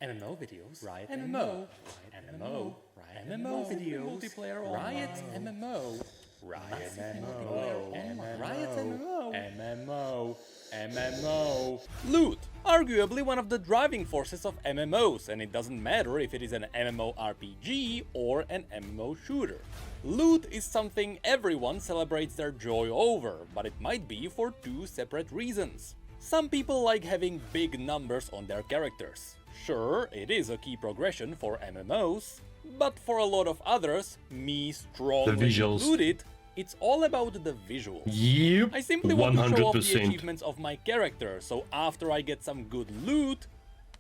MMO videos, Riot MMO, MMO, Riot MMO videos, multiplayer Riot online. MMO, Riot MMO, MMO, Riot MMO, MMO, MMO. Loot, arguably one of the driving forces of MMOs, and it doesn't matter if it is an MMORPG or an MMO shooter. Loot is something everyone celebrates their joy over, but it might be for two separate reasons. Some people like having big numbers on their characters. Sure, it is a key progression for MMOs, but for a lot of others, me strongly included, it's all about the visuals. Yep, I simply want to show off the 100%. achievements of my character, so after I get some good loot,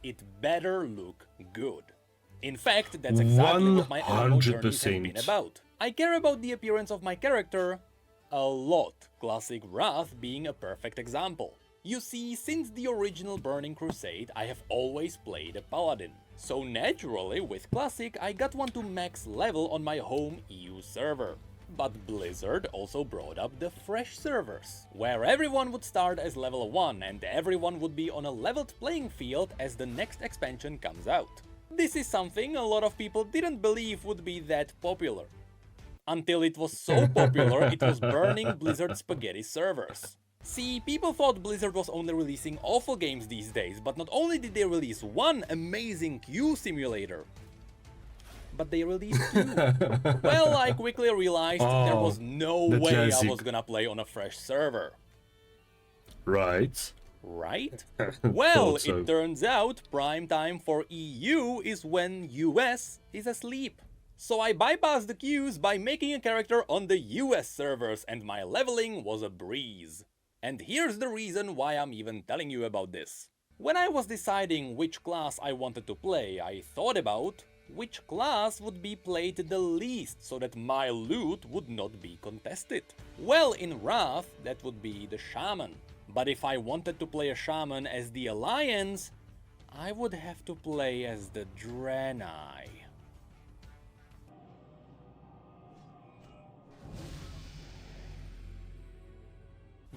it better look good. In fact, that's exactly what my MMO journeys have been 100%. about. I care about the appearance of my character a lot, classic Wrath being a perfect example. You see, since the original Burning Crusade, I have always played a paladin. So naturally, with Classic, I got one to max level on my home EU server. But Blizzard also brought up the fresh servers, where everyone would start as level 1 and everyone would be on a leveled playing field as the next expansion comes out. This is something a lot of people didn't believe would be that popular. Until it was so popular, it was burning Blizzard spaghetti servers. See, people thought Blizzard was only releasing awful games these days, but not only did they release one amazing queue simulator, but they released two. Well, I quickly realized there was no the way classic. I was gonna play on a fresh server. Right. Right? Well, Thought so. it turns out prime time for EU is when US is asleep. So I bypassed the queues by making a character on the US servers, and my leveling was a breeze. And here's the reason why I'm even telling you about this. When I was deciding which class I wanted to play, I thought about which class would be played the least so that my loot would not be contested. Well, in Wrath, that would be the Shaman. But if I wanted to play a Shaman as the Alliance, I would have to play as the Draenei.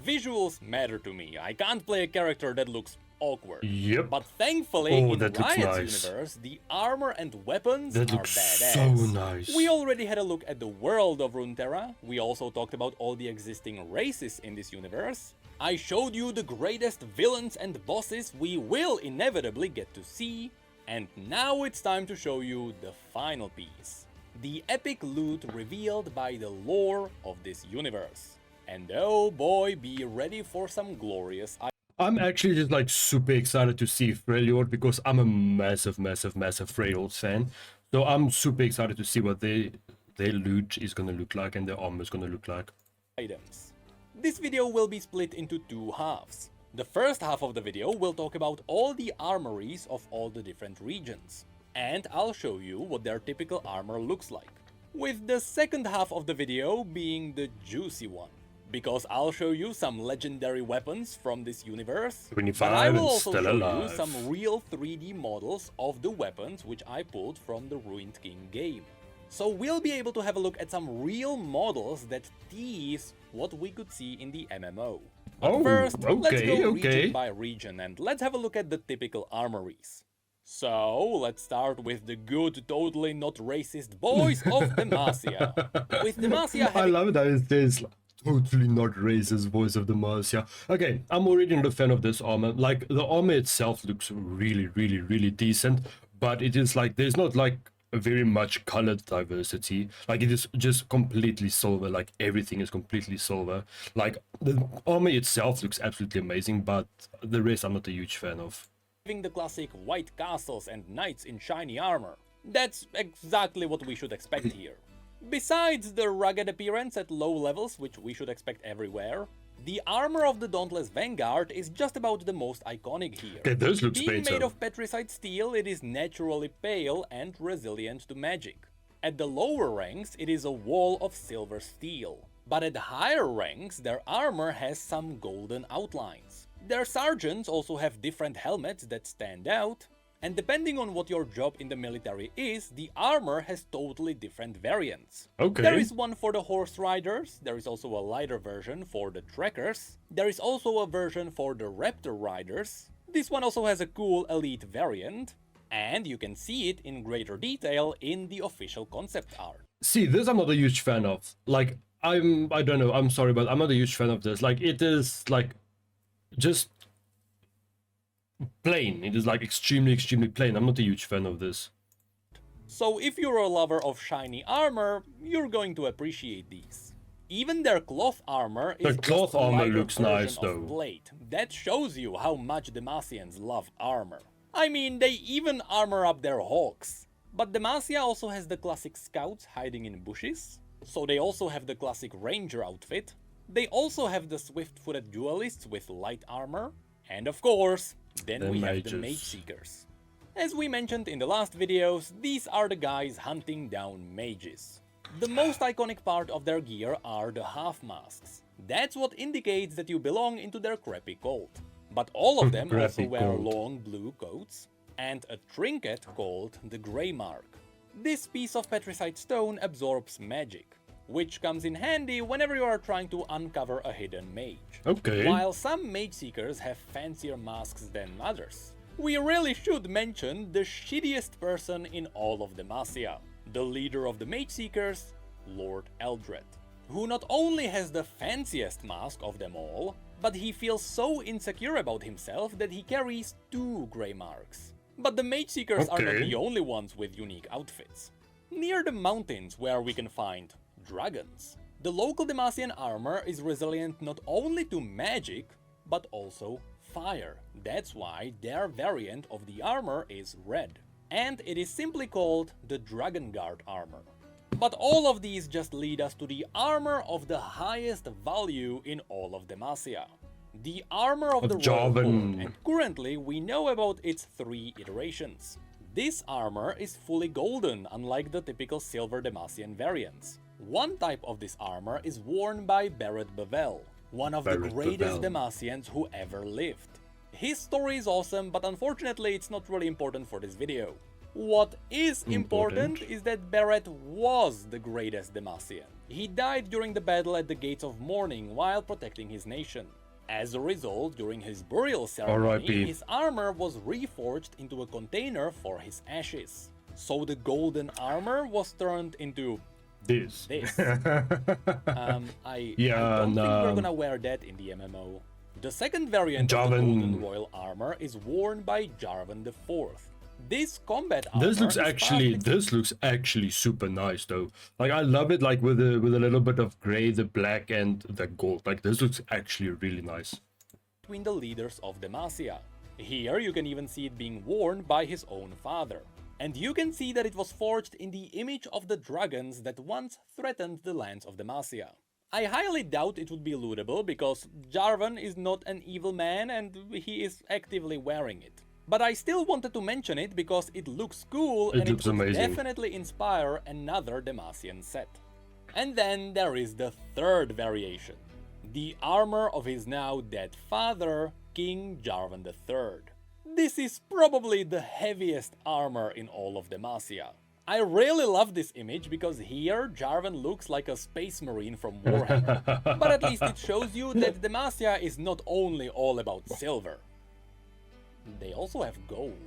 Visuals matter to me. I can't play a character that looks awkward. Yep. But thankfully, Oh, in that looks Riot's nice. universe, the armor and weapons That are looks badass. so nice. We already had a look at the world of Runeterra. We also talked about all the existing races in this universe. I showed you the greatest villains and bosses we will inevitably get to see. And now it's time to show you the final piece. The epic loot revealed by the lore of this universe. And oh boy, be ready for some glorious I'm actually just like super excited to see Freljord because I'm a massive Freljord fan. So I'm super excited to see what their loot is gonna look like and their armor is gonna look like. items. This video will be split into two halves. The first half of the video will talk about all the armories of all the different regions, and I'll show you what their typical armor looks like. With the second half of the video being the juicy one, because I'll show you some legendary weapons from this universe, but 25 I will and also still show you alive. some real 3D models of the weapons which I pulled from the Ruined King game. So we'll be able to have a look at some real models that tease what we could see in the MMO. But Oh, first, let's okay, go okay. region by region and let's have a look at the typical armories. So, let's start with the good, totally not racist boys of Demacia. With Demacia I having love that it says like, totally not racist voice of the Marcia. Okay, I'm already not a fan of this armor. Like the armor itself looks really decent, but it is like there's not like a very much colored diversity. Like it is just completely silver. Like everything is completely silver. Like the armor itself looks absolutely amazing, but the rest I'm not a huge fan of. the classic white castles and knights in shiny armor. That's exactly what we should expect here. Besides the rugged appearance at low levels, which we should expect everywhere, the armor of the Dauntless Vanguard is just about the most iconic here. Okay, those looks Being better. made of petricite steel, it is naturally pale and resilient to magic. At the lower ranks, it is a wall of silver steel. But at the higher ranks, their armor has some golden outlines. Their sergeants also have different helmets that stand out, and depending on what your job in the military is, the armor has totally different variants. Okay. There is one for the horse riders, there is also a lighter version for the trekkers, there is also a version for the raptor riders, this one also has a cool elite variant, And you can see it in greater detail in the official concept art. See, this I'm not a huge fan of. Like, I don't know, I'm sorry, but I'm not a huge fan of this. Like, it is, like, just plain. It is, like, extremely plain. I'm not a huge fan of this. So if you're a lover of shiny armor, you're going to appreciate these. Even their cloth armor is The cloth just a armor lighter looks version nice, of though. plate. That shows you how much Demacians love armor. I mean, they even armor up their hawks. But Demacia also has the classic scouts hiding in bushes, so they also have the classic ranger outfit. They also have the swift-footed duelists with light armor, and of course, then The we have the mages. mage seekers. As we mentioned in the last videos, these are the guys hunting down mages. The most iconic part of their gear are the half masks. That's what indicates that you belong into their crappy cult. But all of them also Crappy wear cult. long blue coats and a trinket called the Grey Mark. This piece of petricite stone absorbs magic, which comes in handy whenever you are trying to uncover a hidden mage. Okay. While some mage seekers have fancier masks than others, we really should mention the shittiest person in all of Demacia, the leader of the mage seekers, Lord Eldred, who not only has the fanciest mask of them all, but he feels so insecure about himself that he carries 2 grey marks. But the mage seekers are not Okay. the only ones with unique outfits. Near the mountains where we can find dragons, the local Demacian armor is resilient not only to magic, but also fire. That's why their variant of the armor is red, and it is simply called the Dragon Guard armor. But all of these just lead us to the armor of the highest value in all of Demacia. The armor of the Royal Court, Jarvan. and currently we know about its 3 iterations. This armor is fully golden, unlike the typical silver Demacian variants. One type of this armor is worn by Barret Bevel, one of the Barret greatest Bevel. Demacians who ever lived. His story is awesome, but unfortunately it's not really important for this video. What is important is that Barret was the greatest Demacian. He died during the battle at the Gates of Mourning while protecting his nation. As a result, during his burial ceremony, R.I.P. his armor was reforged into a container for his ashes. So the golden armor was turned into This. this. I Yeah, don't think nah. we're gonna wear that in the MMO. The second variant of the Jarvan. golden royal armor is worn by Jarvan IV. This combat armor This looks is actually super nice though. Like I love it, like with a little bit of gray, the black and the gold. Like this looks actually really nice. between the leaders of Demacia. Here you can even see it being worn by his own father. And you can see that it was forged in the image of the dragons that once threatened the lands of Demacia. I highly doubt it would be lootable because Jarvan is not an evil man and he is actively wearing it. But I still wanted to mention it because it looks cool It and looks it would amazing. definitely inspire another Demacian set. And then there is the third variation. The armor of his now dead father, King Jarvan III. This is probably the heaviest armor in all of Demacia. I really love this image because here Jarvan looks like a space marine from Warhammer. But at least it shows you that Demacia is not only all about silver. They also have gold.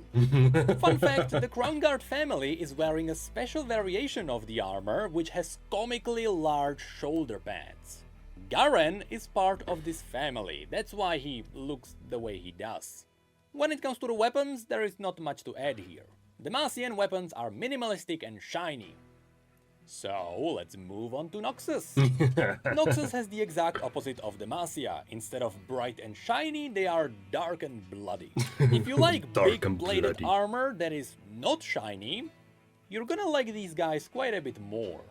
Fun fact, the Crown Guard family is wearing a special variation of the armor which has comically large shoulder pads. Garen is part of this family, that's why he looks the way he does. When it comes to the weapons, there is not much to add here. Demacian weapons are minimalistic and shiny. So let's move on to Noxus. Noxus has the exact opposite of Demacia. Instead of bright and shiny, they are dark and bloody. If you like Dark big and bladed bloody. armor that is not shiny, you're gonna like these guys quite a bit more.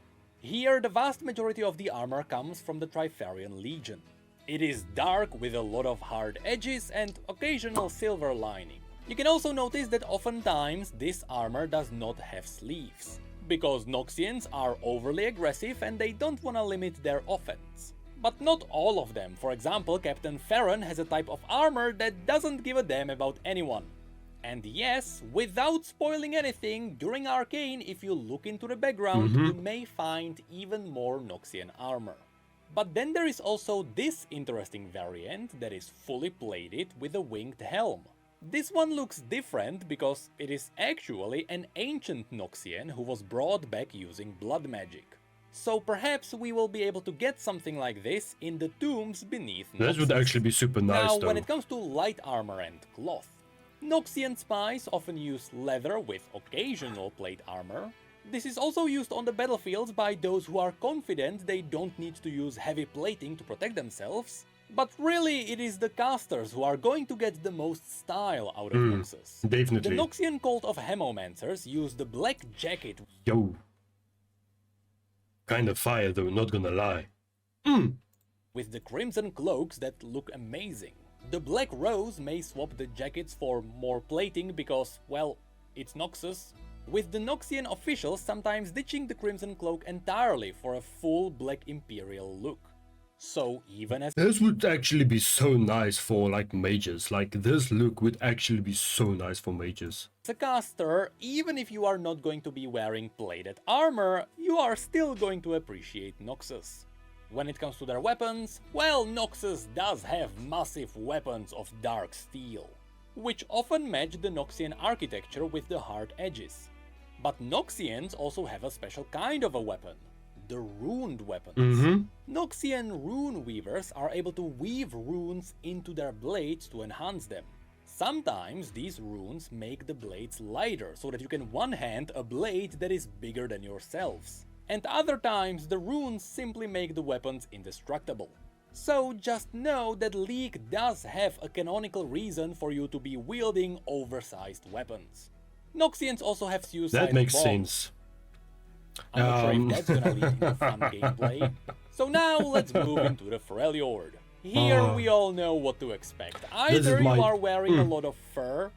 Here, the vast majority of the armor comes from the Trifarian Legion. It is dark with a lot of hard edges and occasional silver lining. You can also notice that oftentimes this armor does not have sleeves, because Noxians are overly aggressive and they don't wanna limit their offense. But not all of them. For example, Captain Farron has a type of armor that doesn't give a damn about anyone. And yes, without spoiling anything, during Arcane, if you look into the background, you may find even more Noxian armor. But then there is also this interesting variant that is fully plated with a winged helm. This one looks different because it is actually an ancient Noxian who was brought back using blood magic. So perhaps we will be able to get something like this in the tombs beneath This would Noxus. actually be super nice Now, though. when it comes to light armor and cloth, Noxian spies often use leather with occasional plate armor. This is also used on the battlefields by those who are confident they don't need to use heavy plating to protect themselves. But really, it is the casters who are going to get the most style out of Noxus. Definitely. The Noxian cult of Hemomancers use the black jacket Yo. Kind of fire though, not gonna lie. with the crimson cloaks that look amazing. The Black Rose may swap the jackets for more plating because, well, it's Noxus, with the Noxian officials sometimes ditching the crimson cloak entirely for a full Black Imperial look. So even as This would actually be so nice for like mages. Like this look would actually be so nice for mages. a caster, even if you are not going to be wearing plated armor, you are still going to appreciate Noxus. When it comes to their weapons, well, Noxus does have massive weapons of dark steel, which often match the Noxian architecture with the hard edges. But Noxians also have a special kind of a weapon, the runed weapons. Noxian rune weavers are able to weave runes into their blades to enhance them. Sometimes these runes make the blades lighter so that you can one-hand a blade that is bigger than yourselves. And other times the runes simply make the weapons indestructible. So just know that League does have a canonical reason for you to be wielding oversized weapons. Noxians also have suicide That makes bombs. sense. I'm not sure if that's gonna lead into fun gameplay. So now let's move into the Freljord. Here we all know what to expect. Either you are wearing a lot of fur,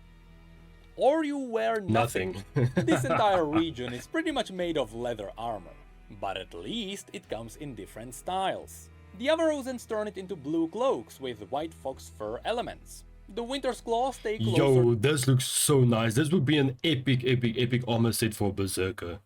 or you wear nothing. This entire region is pretty much made of leather armor, but at least it comes in different styles. The Avarosans turn it into blue cloaks with white fox fur elements. The Winter's Claws stay closer. Yo, this looks so nice. This would be an epic armor set for a Berserker.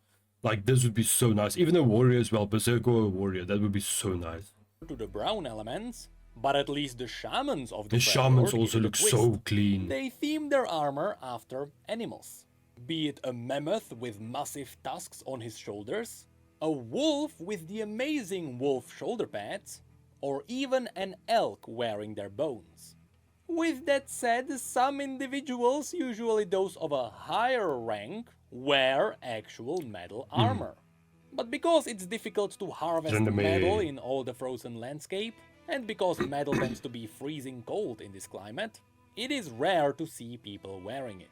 Like, this would be so nice. Even a warrior as well, Berserker or a warrior, that would be so nice. To the brown elements, but at least the shamans of the The shamans Freljord also give it a look twist. so clean. They theme their armor after animals. Be it a mammoth with massive tusks on his shoulders, a wolf with the amazing wolf shoulder pads, or even an elk wearing their bones. With that said, some individuals, usually those of a higher rank, wear actual metal armor. But because it's difficult to harvest Random. metal in all the frozen landscape, and because metal tends to be freezing cold in this climate, it is rare to see people wearing it.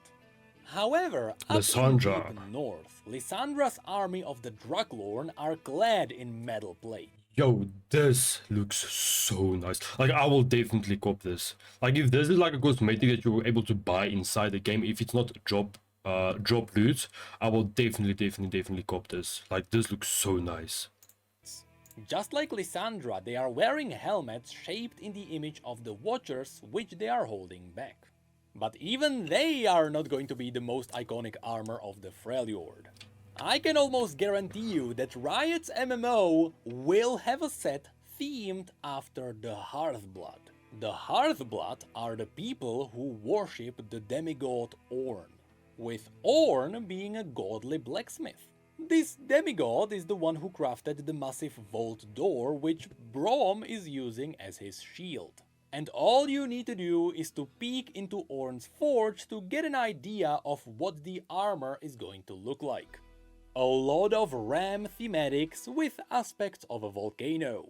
However, up in Lysandra. deep north, Lysandra's army of the Druglorn are clad in metal plate. Yo, this looks so nice. Like, I will definitely cop this. Like, if this is like a cosmetic that you're able to buy inside the game, if it's not drop loot, I will definitely cop this. Like, this looks so nice. Just like Lysandra, they are wearing helmets shaped in the image of the Watchers, which they are holding back. But even they are not going to be the most iconic armor of the Freljord. I can almost guarantee you that Riot's MMO will have a set themed after the Hearthblood. The Hearthblood are the people who worship the demigod Ornn, with Ornn being a godly blacksmith. This demigod is the one who crafted the massive vault door which Braum is using as his shield. And all you need to do is to peek into Ornn's forge to get an idea of what the armor is going to look like. A lot of ram thematics with aspects of a volcano.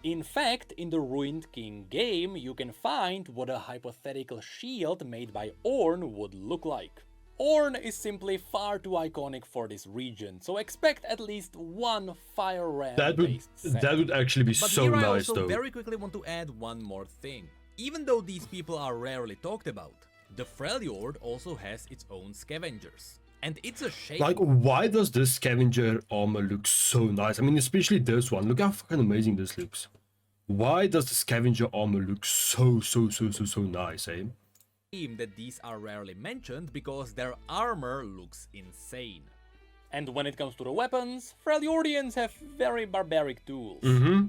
In fact, in the Ruined King game, you can find what a hypothetical shield made by Ornn would look like. Ornn is simply far too iconic for this region, so expect at least one fire ram based set. That would actually be But so here I nice also though. very quickly want to add one more thing. Even though these people are rarely talked about, the Freljord also has its own scavengers. And it's a shame. Like, why does this scavenger armor look so nice? I mean, especially this one. Look how fucking amazing this looks. Why does the scavenger armor look so nice, eh? That these are rarely mentioned because their armor looks insane. And when it comes to the weapons, Freljordians have very barbaric tools.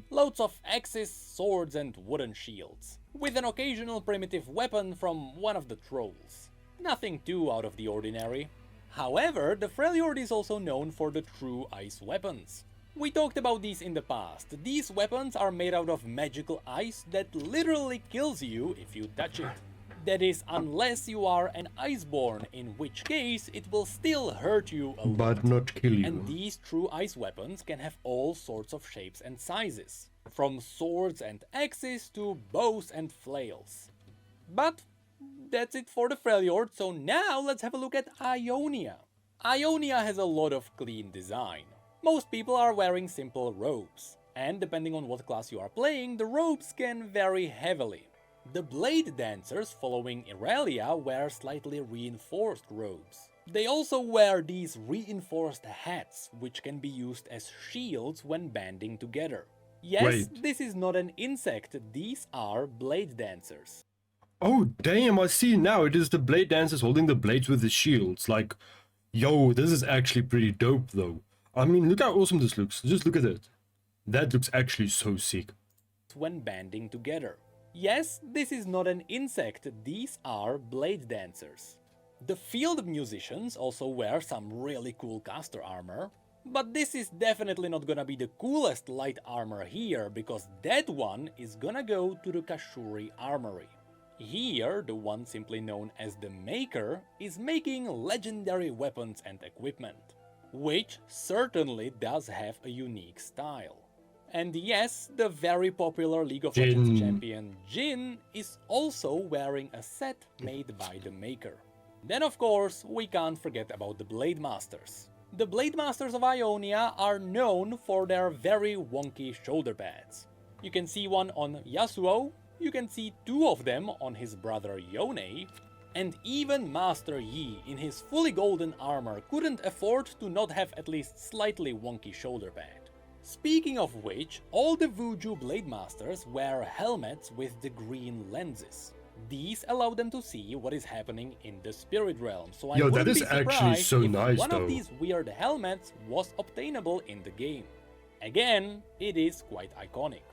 Loads of axes, swords and wooden shields, with an occasional primitive weapon from one of the trolls. Nothing too out of the ordinary. However, the Freljord is also known for the true ice weapons. We talked about these in the past. These weapons are made out of magical ice that literally kills you if you touch it. That is, unless you are an iceborn, in which case it will still hurt you a lot. But not kill you. And these true ice weapons can have all sorts of shapes and sizes, from swords and axes to bows and flails. But that's it for the Freljord, so now let's have a look at Ionia. Ionia has a lot of clean design. Most people are wearing simple robes, and depending on what class you are playing, the robes can vary heavily. The Blade Dancers following Irelia wear slightly reinforced robes. They also wear these reinforced hats, which can be used as shields when banding together. Yes, Wait. this is not an insect, these are Blade Dancers. Oh damn, I see now. It is the blade dancers holding the blades with the shields. Like, yo, this is actually pretty dope though. I mean, look how awesome this looks. Just look at it. That looks actually so sick. When banding together. Yes, this is not an insect, these are Blade Dancers. The Field Musicians also wear some really cool caster armor, but this is definitely not gonna be the coolest light armor here, because that one is gonna go to the Kashuri Armory. Here, the one simply known as the Maker is making legendary weapons and equipment, which certainly does have a unique style. And yes, the very popular League of Legends Jhin. champion Jhin is also wearing a set made by the Maker. Then of course, we can't forget about the Blade Masters. The Blade Masters of Ionia are known for their very wonky shoulder pads. You can see one on Yasuo, you can see two of them on his brother Yone, and even Master Yi in his fully golden armor couldn't afford to not have at least slightly wonky shoulder pad. Speaking of which, all the Vuju Blade Masters wear helmets with the green lenses. These allow them to see what is happening in the spirit realm, so I Yo, that wouldn't is be actually surprised so if nice, one though. of these weird helmets was obtainable in the game. Again, it is quite iconic.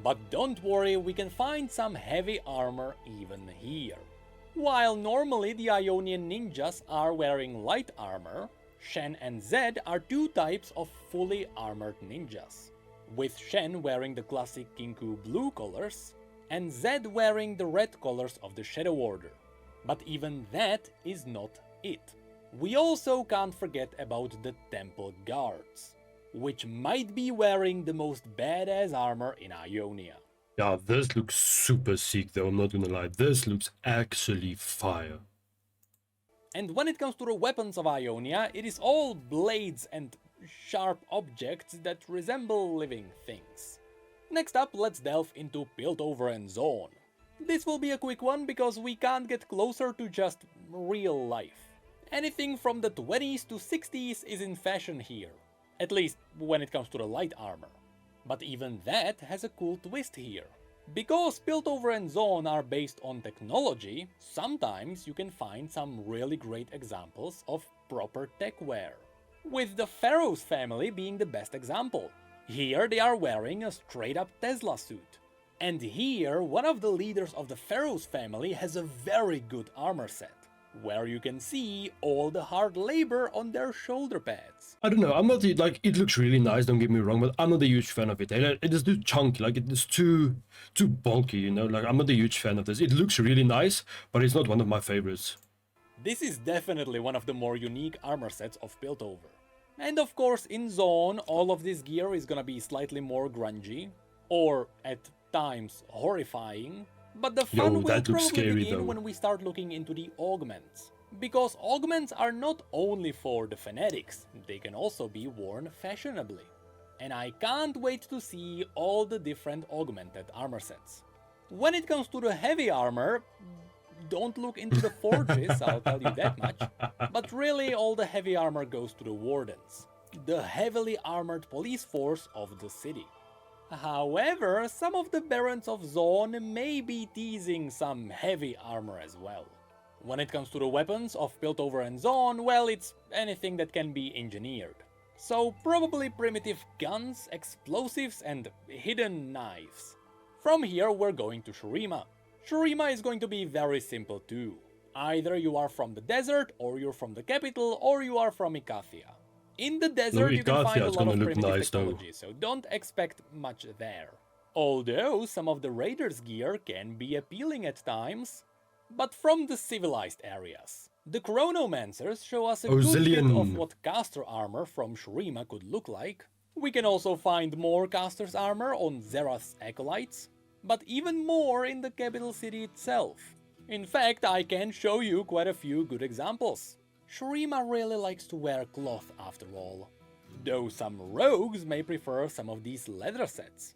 But don't worry, we can find some heavy armor even here. While normally the Ionian ninjas are wearing light armor, Shen and Zed are two types of fully armored ninjas, with Shen wearing the classic Kinku blue colors, and Zed wearing the red colors of the Shadow Order. But even that is not it. We also can't forget about the Temple Guards, which might be wearing the most badass armor in Ionia. Yeah, this looks super sick though, I'm not gonna lie. This looks actually fire. And when it comes to the weapons of Ionia, it is all blades and sharp objects that resemble living things. Next up, let's delve into Piltover and Zaun. This will be a quick one because we can't get closer to just real life. Anything from the 20s to 60s is in fashion here, at least when it comes to the light armor. But even that has a cool twist here. Because Piltover and Zaun are based on technology, sometimes you can find some really great examples of proper tech wear, with the Pharaoh's family being the best example. Here they are wearing a straight up Tesla suit. And here one of the leaders of the Pharaoh's family has a very good armor set, where you can see all the hard labor on their shoulder pads. I don't know, I'm not, like, it looks really nice, don't get me wrong, but I'm not a huge fan of it. It is too chunky, like, it is too bulky, you know, like, I'm not a huge fan of this. It looks really nice, but it's not one of my favorites. This is definitely one of the more unique armor sets of Piltover. And of course in Zaun, all of this gear is gonna be slightly more grungy, or at times horrifying, but the fun will that looks probably scary, begin though. when we start looking into the augments. Because augments are not only for the fanatics, they can also be worn fashionably. And I can't wait to see all the different augmented armor sets. When it comes to the heavy armor, don't look into the forges, I'll tell you that much. But really all the heavy armor goes to the Wardens, the heavily armored police force of the city. However, some of the Barons of Zaun may be teasing some heavy armor as well. When it comes to the weapons of Piltover and Zaun, well, it's anything that can be engineered. So probably primitive guns, explosives and hidden knives. From here we're going to Shurima. Shurima is going to be very simple too. Either you are from the desert, or you're from the capital, or you are from Icathia. In the desert you can find a lot of primitive technology, so don't expect much there. Although some of the raiders' gear can be appealing at times, but from the civilized areas. The Chronomancers show us a good bit of what caster armor from Shurima could look like. We can also find more caster's armor on Xerath's acolytes, but even more in the capital city itself. In fact, I can show you quite a few good examples. Shurima really likes to wear cloth after all, though some rogues may prefer some of these leather sets.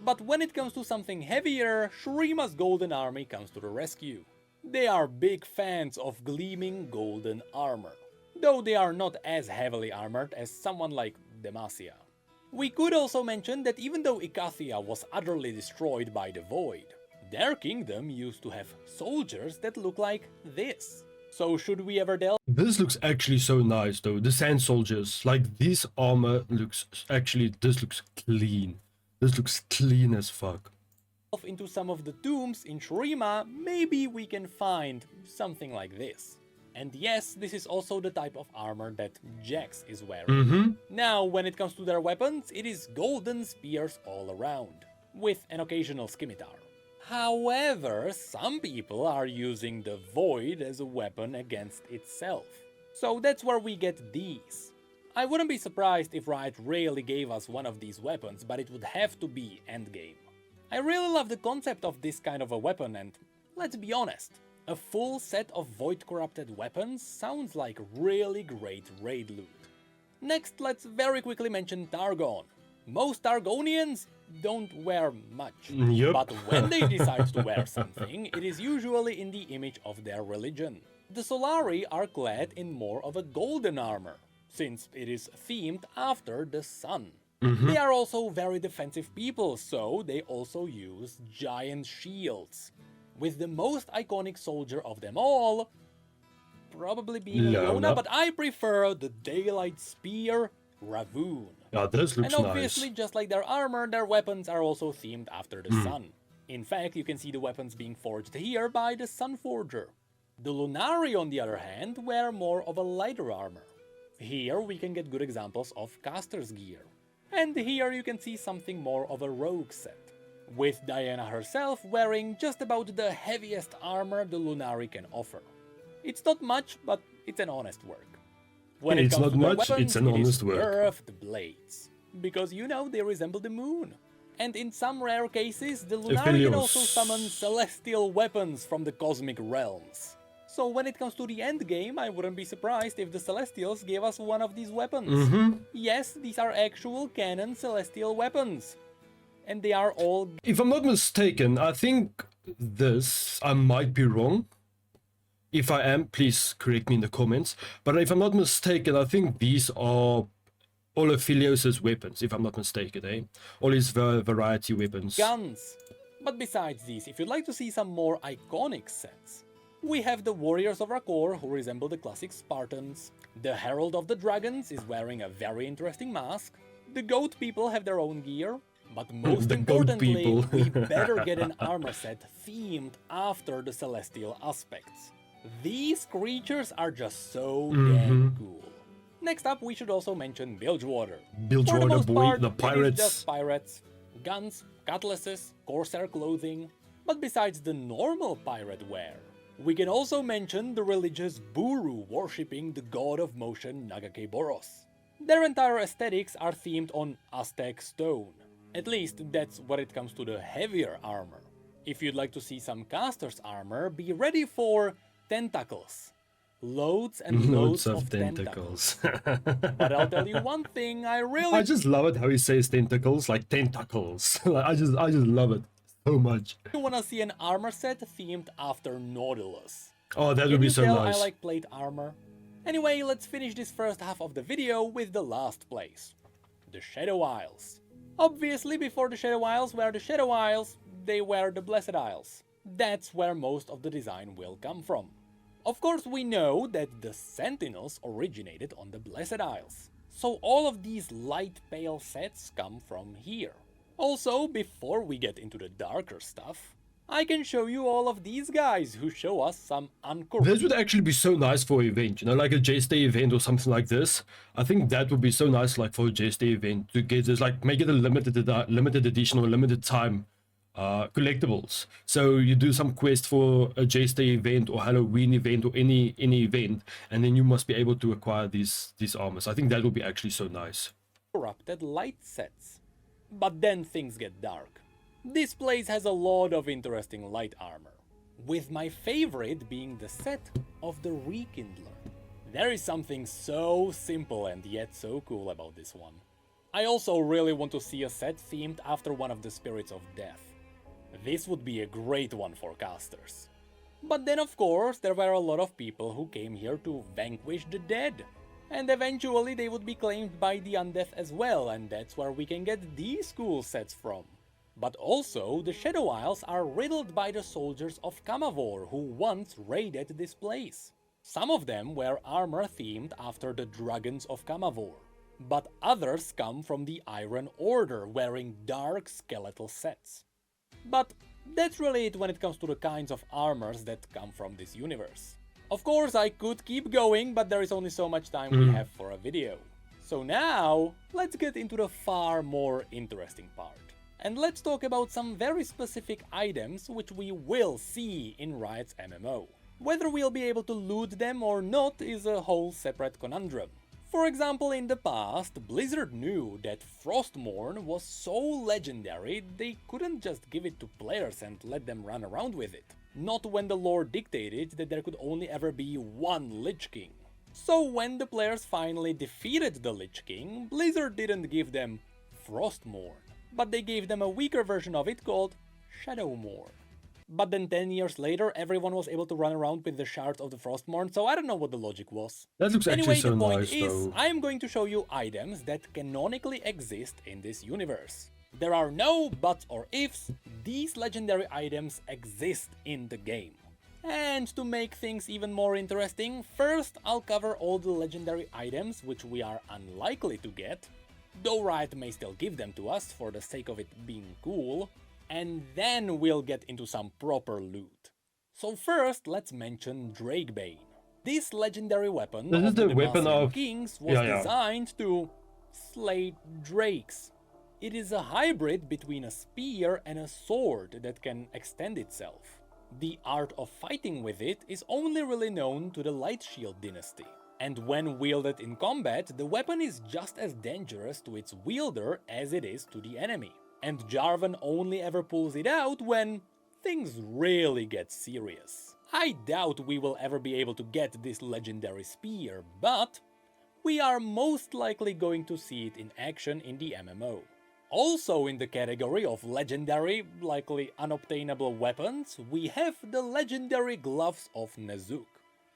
But when it comes to something heavier, Shurima's golden army comes to the rescue. They are big fans of gleaming golden armor, though they are not as heavily armored as someone like Demacian. We could also mention that even though Icathia was utterly destroyed by the Void, their kingdom used to have soldiers that look like this. So should we ever delve This looks actually so nice though, the sand soldiers. Like this armor looks, actually this looks clean. This looks clean as fuck. into some of the tombs in Shurima, maybe we can find something like this. And yes, this is also the type of armor that Jax is wearing. Now, when it comes to their weapons, it is golden spears all around, with an occasional scimitar. However, some people are using the Void as a weapon against itself. So that's where we get these. I wouldn't be surprised if Riot really gave us one of these weapons, but it would have to be endgame. I really love the concept of this kind of a weapon, and let's be honest, a full set of void-corrupted weapons sounds like really great raid loot. Next, let's very quickly mention Targon. Most Targonians don't wear much, but when they decide to wear something, it is usually in the image of their religion. The Solari are clad in more of a golden armor, since it is themed after the sun. They are also very defensive people, so they also use giant shields, with the most iconic soldier of them all probably being Leona, but I prefer the Daylight Spear, Ravoon. Yeah, this looks nice. And obviously, just like their armor, their weapons are also themed after the sun. In fact, you can see the weapons being forged here by the Sun Forger. The Lunari, on the other hand, wear more of a lighter armor. Here we can get good examples of caster's gear. And here you can see something more of a rogue set, with Diana herself wearing just about the heaviest armor the Lunari can offer. It's not much, but it's an honest work. When it comes to their weapons, it's an honest work. Curved blades, because you know they resemble the moon. And in some rare cases, the Lunari can also summon celestial weapons from the cosmic realms. So when it comes to the end game, I wouldn't be surprised if the Celestials gave us one of these weapons. Yes, these are actual canon celestial weapons. And they are all... If I'm not mistaken, I think this, I might be wrong. If I am, please correct me in the comments. But if I'm not mistaken, I think these are Olaphilios' weapons, if I'm not mistaken, eh? All his variety weapons. Guns. But besides these, if you'd like to see some more iconic sets, we have the Warriors of Rakor, who resemble the classic Spartans. The Herald of the Dragons is wearing a very interesting mask. The Goat People have their own gear. But most importantly, we better get an armor set themed after the celestial aspects. These creatures are just so damn cool. Next up, we should also mention Bilgewater. Bilgewater, boy, the pirates. Just pirates, guns, cutlasses, corsair clothing. But besides the normal pirate wear, we can also mention the religious Buru worshipping the god of motion Nagake Boros. Their entire aesthetics are themed on Aztec stone. At least that's when it comes to the heavier armor. If you'd like to see some caster's armor, be ready for tentacles. Loads and loads of tentacles. But I'll tell you one thing, I just love it how he says tentacles, like tentacles. I just love it so much. I want to see an armor set themed after Nautilus. Oh, that would be so nice. I like plate armor. Anyway, let's finish this first half of the video with the last place. The Shadow Isles. Obviously, before the Shadow Isles were the Shadow Isles, they were the Blessed Isles. That's where most of the design will come from. Of course, we know that the Sentinels originated on the Blessed Isles, so all of these light pale sets come from here. Also, before we get into the darker stuff, I can show you all of these guys who show us some uncorrupted. This would actually be so nice for an event, you know, like a J-Stay event or something like this. I think that would be so nice, like for a J-Stay event, to get this, like make it a limited edition or limited time collectibles. So you do some quest for a J-Stay event or Halloween event or any event, and then you must be able to acquire these armors. I think that would be actually so nice. Corrupted light sets. But then things get dark. This place has a lot of interesting light armor, with my favorite being the set of the Rekindler. There is something so simple and yet so cool about this one. I also really want to see a set themed after one of the spirits of death. This would be a great one for casters. But then of course there were a lot of people who came here to vanquish the dead. And eventually they would be claimed by the undead as well, and that's where we can get these cool sets from. But also, the Shadow Isles are riddled by the soldiers of Kamavor who once raided this place. Some of them were armor themed after the dragons of Kamavor, but others come from the Iron Order wearing dark skeletal sets. But that's really it when it comes to the kinds of armors that come from this universe. Of course, I could keep going, but there is only so much time we have for a video. So now, let's get into the far more interesting part. And let's talk about some very specific items which we will see in Riot's MMO. Whether we'll be able to loot them or not is a whole separate conundrum. For example, in the past, Blizzard knew that Frostmourne was so legendary they couldn't just give it to players and let them run around with it. Not when the lore dictated that there could only ever be one Lich King. So when the players finally defeated the Lich King, Blizzard didn't give them Frostmourne, but they gave them a weaker version of it called Shadowmourne. But then 10 years later, everyone was able to run around with the shards of the Frostmourne, so I don't know what the logic was. That looks Anyway, actually so the point nice, is, though. I am going to show you items that canonically exist in this universe. There are no buts or ifs, these legendary items exist in the game. And to make things even more interesting, first I'll cover all the legendary items which we are unlikely to get, though Riot may still give them to us for the sake of it being cool, and then we'll get into some proper loot. So first, let's mention Drakebane. This legendary weapon This is of the the weapon Demacian of... kings was Yeah. designed to slay drakes. It is a hybrid between a spear and a sword that can extend itself. The art of fighting with it is only really known to the Lightshield dynasty. And when wielded in combat, the weapon is just as dangerous to its wielder as it is to the enemy. And Jarvan only ever pulls it out when things really get serious. I doubt we will ever be able to get this legendary spear, but we are most likely going to see it in action in the MMO. Also in the category of legendary, likely unobtainable weapons, we have the legendary gloves of Nezuk.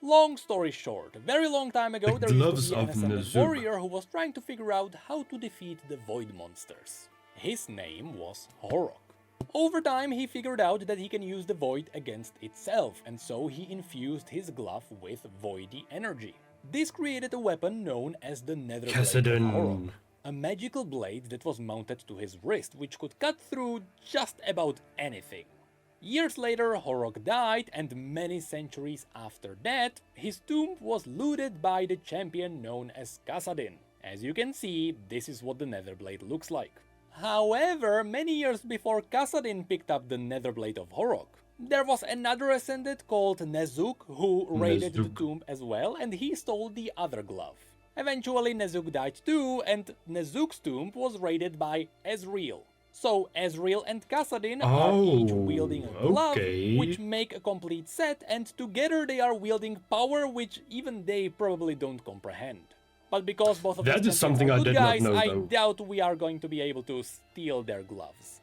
Long story short, a very long time ago there used to be an ascended warrior who was trying to figure out how to defeat the void monsters. His name was Horok. Over time he figured out that he can use the void against itself, and so he infused his glove with voidy energy. This created a weapon known as the Netherblade of Horok, a magical blade that was mounted to his wrist which could cut through just about anything. Years later, Horok died, and many centuries after that, his tomb was looted by the champion known as Kassadin. As you can see, this is what the Netherblade looks like. However, many years before Kassadin picked up the Netherblade of Horok, there was another ascended called Nezuk who raided the tomb as well, and he stole the other glove. Eventually Nezuk died too, and Nezuk's tomb was raided by Ezreal. So Ezreal and Kassadin are each wielding a glove, which make a complete set, and together they are wielding power which even they probably don't comprehend. But because both of that us is something I did guys, not know, I though. doubt we are going to be able to steal their gloves.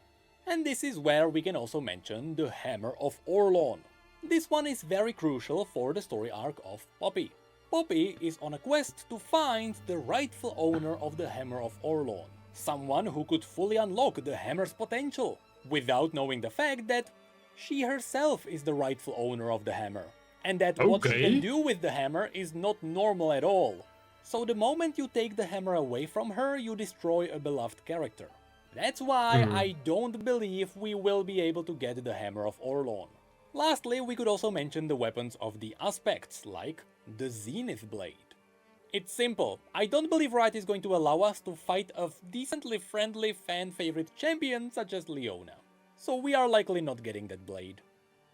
And this is where we can also mention the Hammer of Orlon. This one is very crucial for the story arc of Poppy. Poppy is on a quest to find the rightful owner of the Hammer of Orlon. Someone who could fully unlock the hammer's potential, without knowing the fact that she herself is the rightful owner of the hammer. and that what she Okay. can do with the hammer is not normal at all. So the moment you take the hammer away from her, you destroy a beloved character. That's why I don't believe we will be able to get the Hammer of Orlon. Lastly, we could also mention the weapons of the aspects, like the Zenith Blade. It's simple, I don't believe Riot is going to allow us to fight a decently friendly fan-favorite champion such as Leona. So we are likely not getting that blade.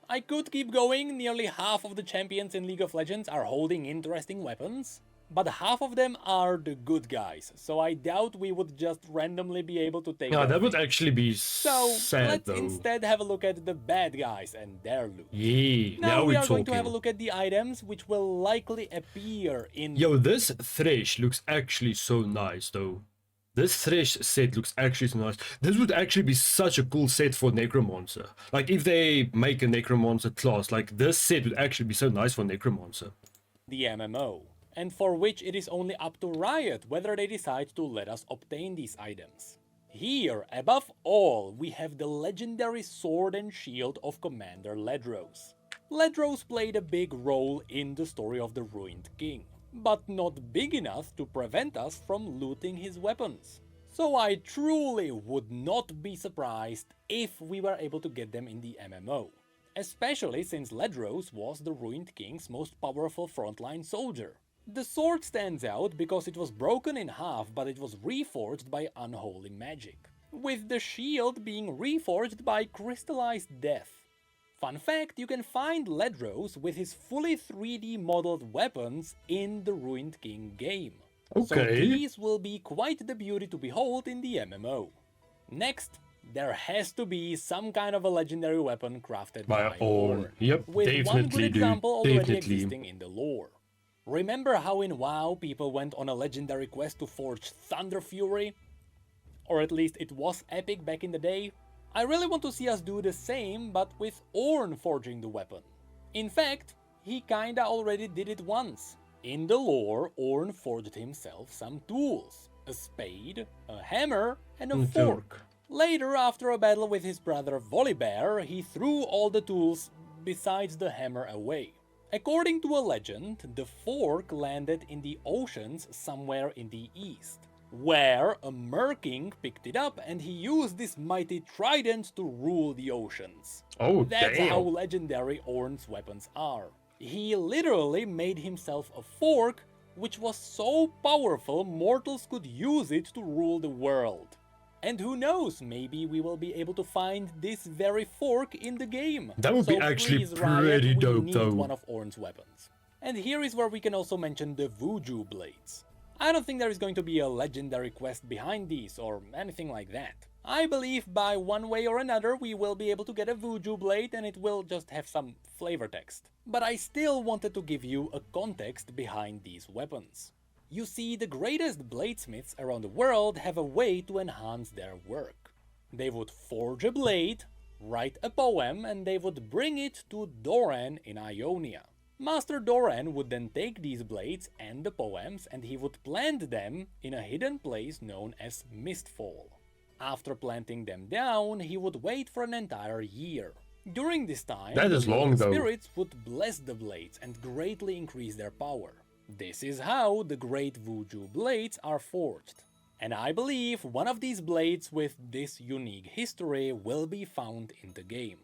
I could keep going, nearly half of the champions in League of Legends are holding interesting weapons, but half of them are the good guys, so I doubt we would just randomly be able to take Yeah, their that would thing. actually be So sad let's though. instead have a look at the bad guys and their loot. Yeah, Now now we we're are talking. going to have a look at the items which will likely appear in... Yo, this Thresh looks actually so nice though. This Thresh set looks actually so nice. This would actually be such a cool set for Necromancer. Like if they make a Necromancer class, like this set would actually be so nice for Necromancer. the MMO, and for which it is only up to Riot whether they decide to let us obtain these items. Here, above all, we have the legendary sword and shield of Commander Ledros. Ledros played a big role in the story of the Ruined King, but not big enough to prevent us from looting his weapons. So I truly would not be surprised if we were able to get them in the MMO. Especially since Ledros was the Ruined King's most powerful frontline soldier. The sword stands out because it was broken in half, but it was reforged by unholy magic, with the shield being reforged by crystallized death. Fun fact, you can find Ledros with his fully 3D modeled weapons in the Ruined King game. So Okay. these will be quite the beauty to behold in the MMO. Next, there has to be some kind of a legendary weapon crafted By by Ornn. Ornn, Yep, with one good definitely, dude. example already Definitely. existing in the lore. Remember how in WoW people went on a legendary quest to forge Thunder Fury? Or at least it was epic back in the day? I really want to see us do the same, but with Ornn forging the weapon. In fact, he kinda already did it once. In the lore, Ornn forged himself some tools. A spade, a hammer, and a fork. Later, after a battle with his brother Volibear, he threw all the tools besides the hammer away. According to a legend, the fork landed in the oceans somewhere in the east, where a merking picked it up and he used this mighty trident to rule the oceans. Oh, That's damn. how legendary Ornn's weapons are. He literally made himself a fork, which was so powerful mortals could use it to rule the world. And who knows, maybe we will be able to find this very fork in the game. That would be So actually please, Riot, pretty we dope, need though. one of Ornn's weapons. And here is where we can also mention the Vuju blades. I don't think there is going to be a legendary quest behind these or anything like that. I believe by one way or another we will be able to get a Vuju blade and it will just have some flavor text. But I still wanted to give you a context behind these weapons. You see, the greatest bladesmiths around the world have a way to enhance their work. They would forge a blade, write a poem, and they would bring it to Doran in Ionia. Master Doran would then take these blades and the poems and he would plant them in a hidden place known as Mistfall. After planting them down, he would wait for an entire year. During this time, That the is long, ruling though. spirits would bless the blades and greatly increase their power. This is how the great Vuju blades are forged. And I believe one of these blades with this unique history will be found in the game.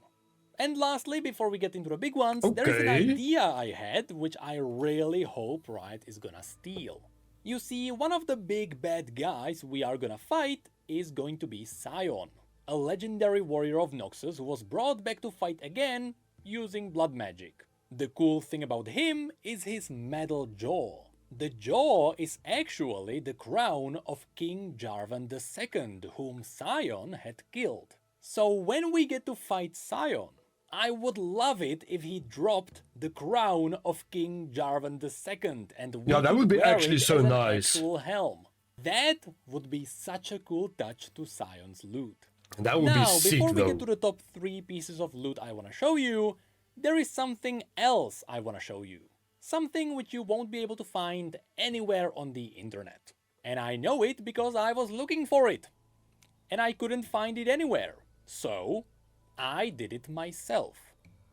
And lastly, before we get into the big ones, there is an Okay. idea I had which I really hope Riot is gonna steal. You see, one of the big bad guys we are gonna fight is going to be Sion, a legendary warrior of Noxus who was brought back to fight again using blood magic. The cool thing about him is his metal jaw. The jaw is actually the crown of King Jarvan II, whom Sion had killed. So when we get to fight Sion, I would love it if he dropped the crown of King Jarvan II and we Yeah, that could would be wear actually it so as an nice. actual helm. That would be such a cool touch to Sion's loot. That would Now, be sick before we though. get to the top 3 pieces of loot I want to show you, there is something else I want to show you. Something which you won't be able to find anywhere on the internet. And I know it because I was looking for it. And I couldn't find it anywhere. So, I did it myself.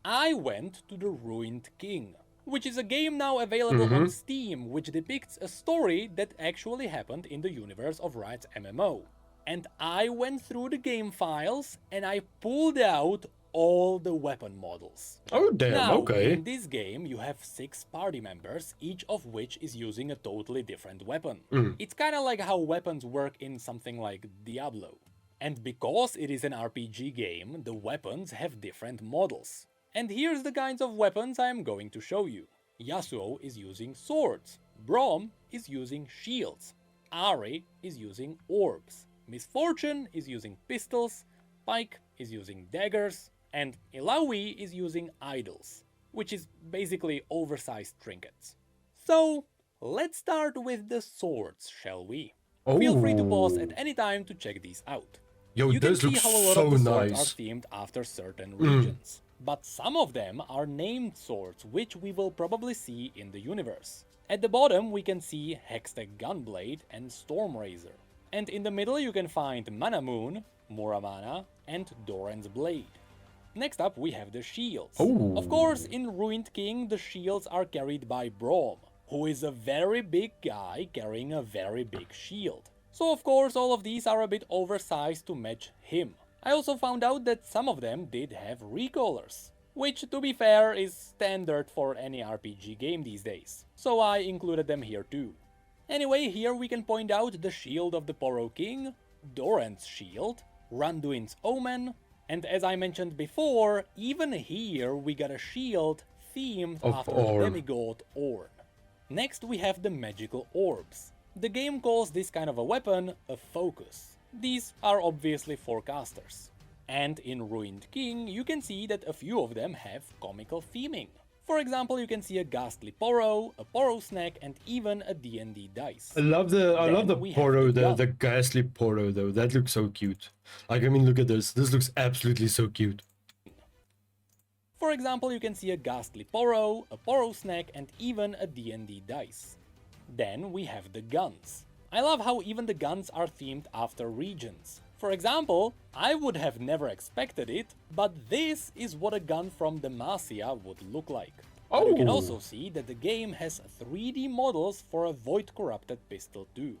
I went to the Ruined King, which is a game now available on Steam, which depicts a story that actually happened in the universe of Riot's MMO. And I went through the game files and I pulled out all the weapon models. Oh damn, Now, okay. in this game, you have 6 party members, each of which is using a totally different weapon. It's kinda like how weapons work in something like Diablo. And because it is an RPG game, the weapons have different models. And here's the kinds of weapons I am going to show you. Yasuo is using swords, Braum is using shields, Ari is using orbs, Misfortune is using pistols, Pike is using daggers, and Ilaoi is using idols, which is basically oversized trinkets. So, let's start with the swords, shall we? Feel free to pause at any time to check these out. Yo, You can this see looks how a lot so of the swords nice. are themed after certain regions, but some of them are named swords, which we will probably see in the universe. At the bottom we can see Hextech Gunblade and Stormrazor, and in the middle you can find Manamoon, Muramana, and Doran's Blade. Next up we have the shields. Of course, in Ruined King the shields are carried by Braum, who is a very big guy carrying a very big shield. So of course all of these are a bit oversized to match him. I also found out that some of them did have recoilers, which to be fair is standard for any RPG game these days, so I included them here too. Anyway, here we can point out the shield of the Poro King, Doran's shield, Randuin's Omen, and as I mentioned before, even here we got a shield themed after the demigod Ornn. Next we have the magical orbs. The game calls this kind of a weapon a focus. These are obviously for casters. And in Ruined King you can see that a few of them have comical theming. For example, you can see a ghastly Poro, a Poro snack, and even a D&D dice. I love the we have Poro, the gun. the ghastly Poro though. That looks so cute. Like, I mean, look at this. This looks absolutely so cute. For example, you can see a ghastly Poro, a Poro snack, and even a D&D dice. Then we have the guns. I love how even the guns are themed after regions. For example, I would have never expected it, but this is what a gun from Demacian would look like. But you can also see that the game has 3D models for a Void Corrupted pistol too.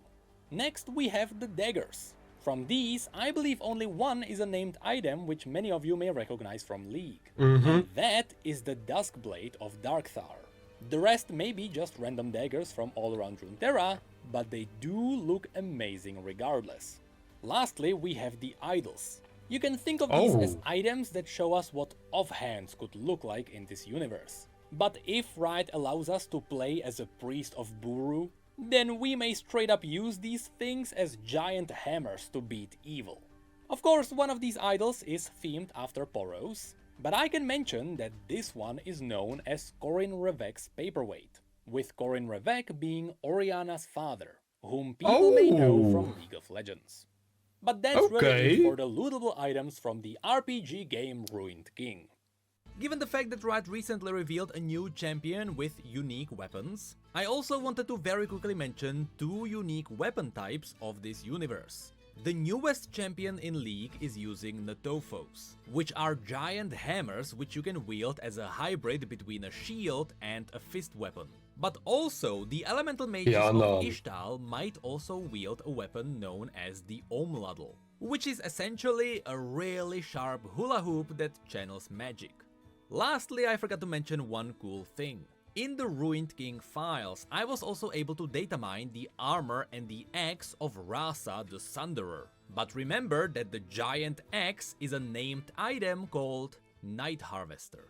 Next we have the daggers. From these, I believe only one is a named item which many of you may recognize from League. And that is the Duskblade of Darkthar. The rest may be just random daggers from all around Runeterra, but they do look amazing regardless. Lastly, we have the idols. You can think of these as items that show us what offhands could look like in this universe. But if Riot allows us to play as a priest of Buru, then we may straight up use these things as giant hammers to beat evil. Of course, one of these idols is themed after Poros, but I can mention that this one is known as Corin Revek's paperweight, with Corin Revek being Oriana's father, whom people may know from League of Legends. But that's really it for the lootable items from the RPG game Ruined King. Given the fact that Riot recently revealed a new champion with unique weapons, I also wanted to very quickly mention 2 unique weapon types of this universe. The newest champion in League is using Natofos, which are giant hammers which you can wield as a hybrid between a shield and a fist weapon. But also, the elemental mages of Ishtal might also wield a weapon known as the Omladl, which is essentially a really sharp hula hoop that channels magic. Lastly, I forgot to mention one cool thing. In the Ruined King files, I was also able to data mine the armor and the axe of Rasa the Sunderer. But remember that the giant axe is a named item called Night Harvester.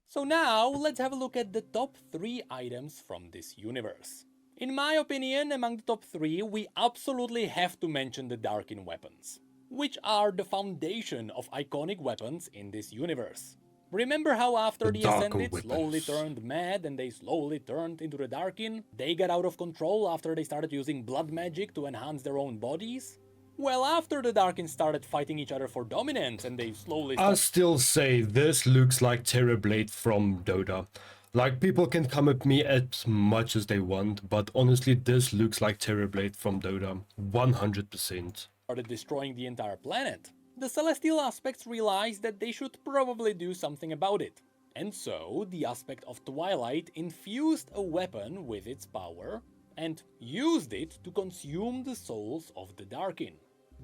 So now, let's have a look at the top 3 items from this universe. In my opinion, among the top 3, we absolutely have to mention the Darkin weapons, which are the foundation of iconic weapons in this universe. Remember how after the Ascended slowly turned mad and they slowly turned into the Darkin? They got out of control after they started using blood magic to enhance their own bodies? Well, after the Darkin started fighting each other for dominance and they slowly I still say this looks like Terrorblade from Dota. Like, people can come at me as much as they want, but honestly this looks like Terrorblade from Dota, 100%. started destroying the entire planet. The Celestial Aspects realized that they should probably do something about it, and so the Aspect of Twilight infused a weapon with its power and used it to consume the souls of the Darkin.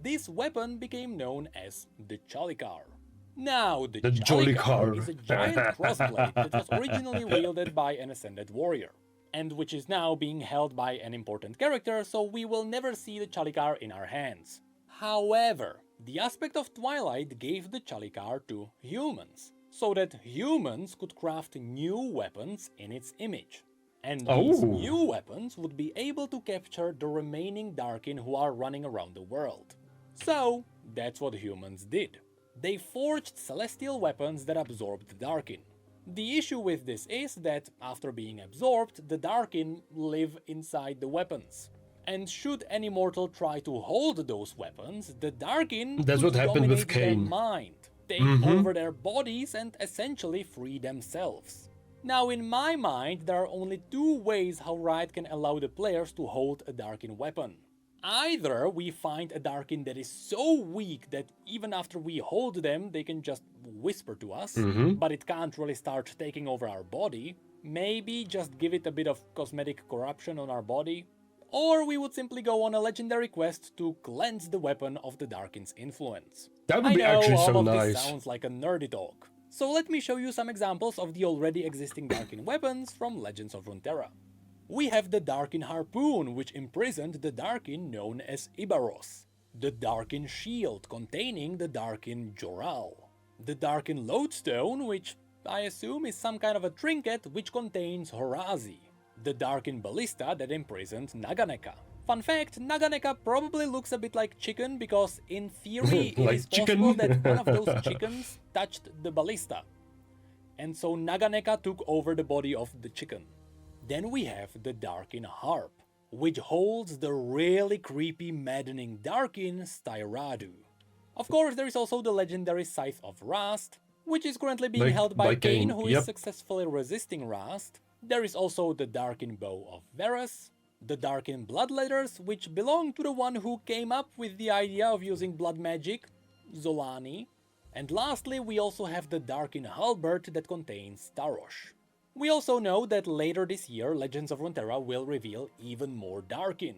This weapon became known as the Chalikar. Now, the Jollikar Chalikar is a giant crossblade that was originally wielded by an Ascended Warrior, and which is now being held by an important character, so we will never see the Chalikar in our hands. However, the Aspect of Twilight gave the Chalikar to humans, so that humans could craft new weapons in its image. And these new weapons would be able to capture the remaining Darkin who are running around the world. So, that's what humans did. They forged celestial weapons that absorbed the Darkin. The issue with this is that, after being absorbed, the Darkin live inside the weapons. And should any mortal try to hold those weapons, the Darkin That's could what happened with dominate their Cain. mind, take over their bodies and essentially free themselves. Now, in my mind, there are only two ways how Riot can allow the players to hold a Darkin weapon. Either we find a Darkin that is so weak that even after we hold them, they can just whisper to us, but it can't really start taking over our body. Maybe just give it a bit of cosmetic corruption on our body. Or we would simply go on a legendary quest to cleanse the weapon of the Darkin's influence. That would I be know, actually all so of nice. this sounds like a nerdy talk. So let me show you some examples of the already existing Darkin weapons from Legends of Runeterra. We have the Darkin Harpoon, which imprisoned the Darkin known as Ibaros. The Darkin Shield, containing the Darkin Joral. The Darkin Lodestone, which I assume is some kind of a trinket which contains Horazi. The Darkin Ballista that imprisoned Naganeka. Fun fact, Naganeka probably looks a bit like chicken because in theory it Like is possible chicken? that one of those chickens touched the ballista. And so Naganeka took over the body of the chicken. Then we have the Darkin Harp, which holds the really creepy maddening Darkin Styradu. Of course, there is also the legendary Scythe of Rast, which is currently being held by Cain, who is successfully resisting Rast. There is also the Darkin Bow of Varus, the Darkin Bloodletters, which belong to the one who came up with the idea of using blood magic, Zolani. And lastly, we also have the Darkin Halberd that contains Tarosh. We also know that later this year, Legends of Runeterra will reveal even more Darkin.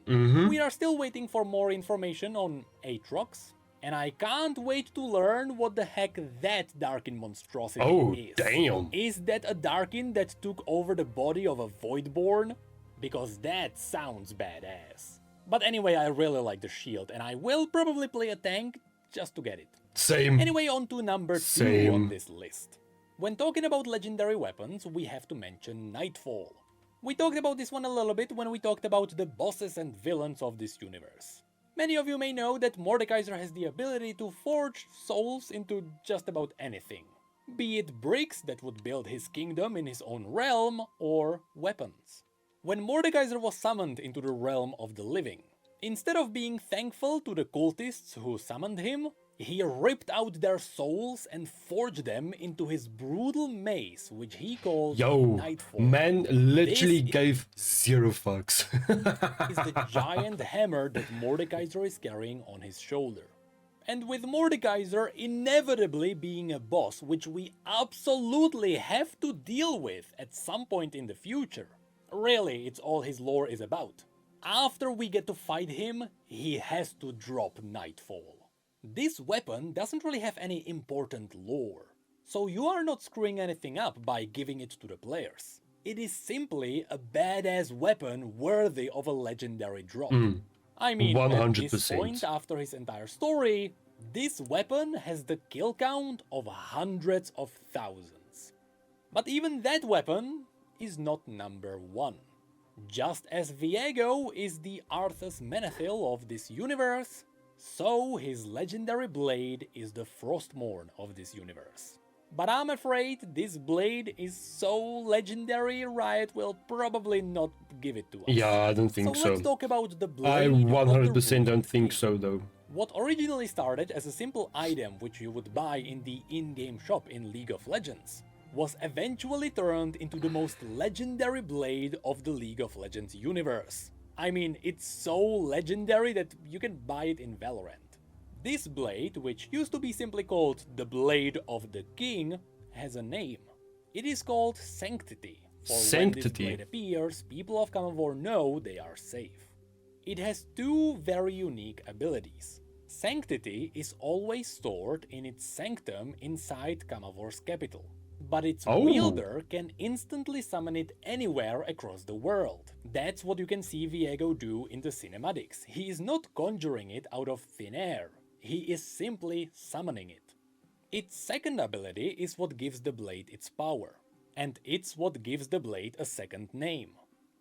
We are still waiting for more information on Aatrox, and I can't wait to learn what the heck that Darkin monstrosity is. Damn. Is that a Darkin that took over the body of a Voidborn? Because that sounds badass. But anyway, I really like the shield, and I will probably play a tank just to get it. Same. Anyway, on to number 2 on this list. When talking about legendary weapons, we have to mention Nightfall. We talked about this one a little bit when we talked about the bosses and villains of this universe. Many of you may know that Mordekaiser has the ability to forge souls into just about anything. Be it bricks that would build his kingdom in his own realm, or weapons. When Mordekaiser was summoned into the realm of the living, instead of being thankful to the cultists who summoned him, he ripped out their souls and forged them into his brutal mace, which he called Nightfall. Man literally This gave zero fucks. is the giant hammer that Mordekaiser is carrying on his shoulder. And with Mordekaiser inevitably being a boss which we absolutely have to deal with at some point in the future. Really, it's all his lore is about. After we get to fight him, he has to drop Nightfall. This weapon doesn't really have any important lore, so you are not screwing anything up by giving it to the players. It is simply a badass weapon worthy of a legendary drop. I mean, at this 100%. point, after his entire story, this weapon has the kill count of hundreds of thousands. But even that weapon is not number 1. Just as Viego is the Arthas Menethil of this universe, so his legendary blade is the Frostmourne of this universe. But I'm afraid this blade is so legendary, Riot will probably not give it to us. Yeah, I don't think so. Let's talk about the blade. I of the 100% Rune don't think King. so, though. What originally started as a simple item which you would buy in the in-game shop in League of Legends was eventually turned into the most legendary blade of the League of Legends universe. I mean, it's so legendary that you can buy it in Valorant. This blade, which used to be simply called the Blade of the King, has a name. It is called Sanctity. For when this Sanctity. blade appears, people of Kamavor know they are safe. It has two very unique abilities. Sanctity is always stored in its sanctum inside Kamavor's capital, but its wielder can instantly summon it anywhere across the world. That's what you can see Viego do in the cinematics. He is not conjuring it out of thin air, he is simply summoning it. Its second ability is what gives the blade its power, and it's what gives the blade a second name.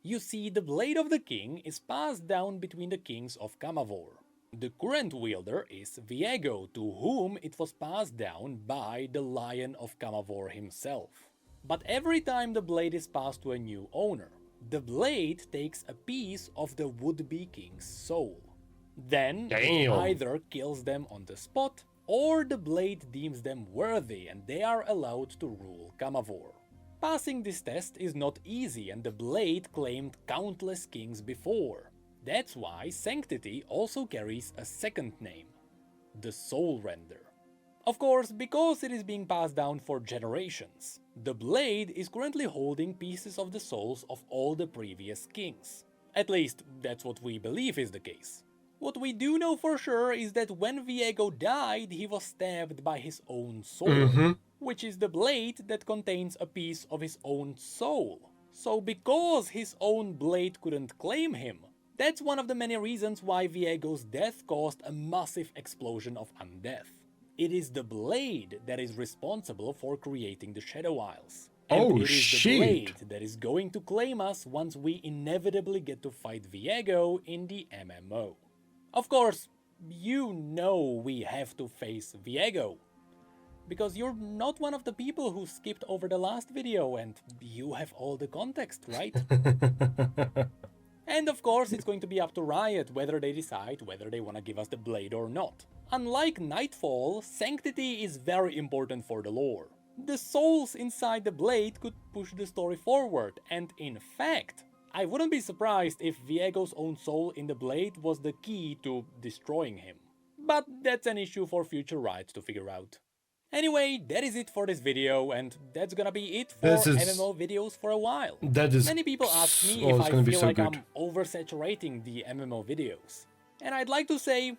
You see, the Blade of the King is passed down between the kings of Kamavor. The current wielder is Viego, to whom it was passed down by the Lion of Kamavor himself. But every time the blade is passed to a new owner, the blade takes a piece of the would-be king's soul. Then it either kills them on the spot, or the blade deems them worthy and they are allowed to rule Kamavor. Passing this test is not easy, and the blade claimed countless kings before. That's why Sanctity also carries a second name, the Soul Render. Of course, because it is being passed down for generations, the blade is currently holding pieces of the souls of all the previous kings. At least, that's what we believe is the case. What we do know for sure is that when Viego died, he was stabbed by his own soul, which is the blade that contains a piece of his own soul. So because his own blade couldn't claim him, that's one of the many reasons why Viego's death caused a massive explosion of undeath. It is the blade that is responsible for creating the Shadow Isles. And it is the blade that is going to claim us once we inevitably get to fight Viego in the MMO. Of course, you know we have to face Viego, because you're not one of the people who skipped over the last video and you have all the context, right? And of course it's going to be up to Riot whether they decide whether they want to give us the blade or not. Unlike Nightfall, Sanctity is very important for the lore. The souls inside the blade could push the story forward, and in fact, I wouldn't be surprised if Viego's own soul in the blade was the key to destroying him. But that's an issue for future Riot to figure out. Anyway, that is it for this video, and that's gonna be it for MMO videos for a while. Many people ask me if I feel like I'm oversaturating the MMO videos. And I'd like to say,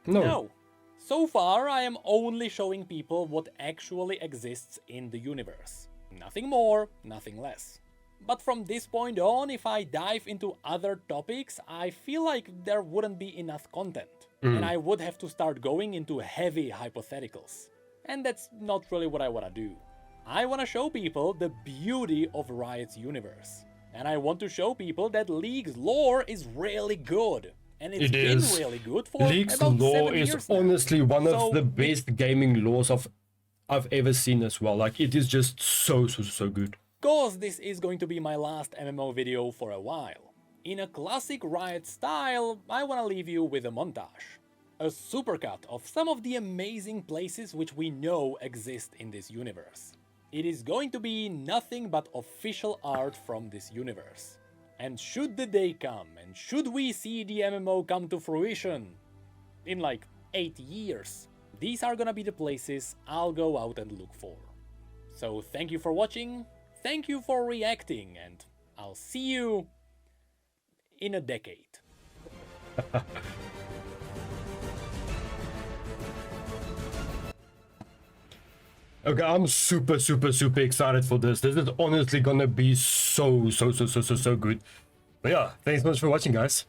no. So far, I am only showing people what actually exists in the universe. Nothing more, nothing less. But from this point on, if I dive into other topics, I feel like there wouldn't be enough content. And I would have to start going into heavy hypotheticals. And that's not really what I want to do. I want to show people the beauty of Riot's universe. And I want to show people that League's lore is really good. And it's been really good for League's about lore 7 is years now. honestly one of the best gaming lores I've ever seen as well. Like, it is just so good. Because this is going to be my last MMO video for a while. In a classic Riot style, I want to leave you with a montage. A supercut of some of the amazing places which we know exist in this universe. It is going to be nothing but official art from this universe. And should the day come, and should we see the MMO come to fruition in like 8 years, these are gonna be the places I'll go out and look for. So thank you for watching, thank you for reacting, and I'll see you in a decade. Okay, I'm super excited for this. This is honestly gonna be so good. But yeah, thanks so much for watching, guys.